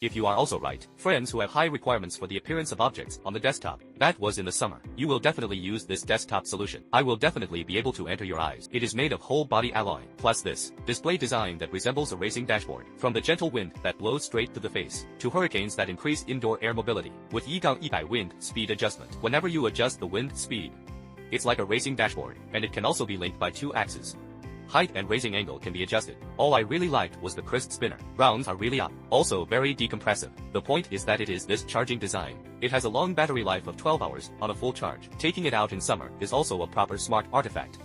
If you are also right, friends who have high requirements for the appearance of objects on the desktop, that was in the summer, you will definitely use this desktop solution. I will definitely be able to enter your eyes. It is made of whole body alloy, plus this display design that resembles a racing dashboard. From the gentle wind that blows straight to the face, to hurricanes that increase indoor air mobility, with 1:100wind speed adjustment. Whenever you adjust the wind speed, it's like a racing dashboard, and it can also be linked by 2 axes. Height and raising angle can be adjusted. All I really liked was the crisp spinner. Rounds are really up. Also very decompressive. The point is that it is this charging design. It has a long battery life of 12 hours on a full charge. Taking it out in summer is also a proper smart artifact.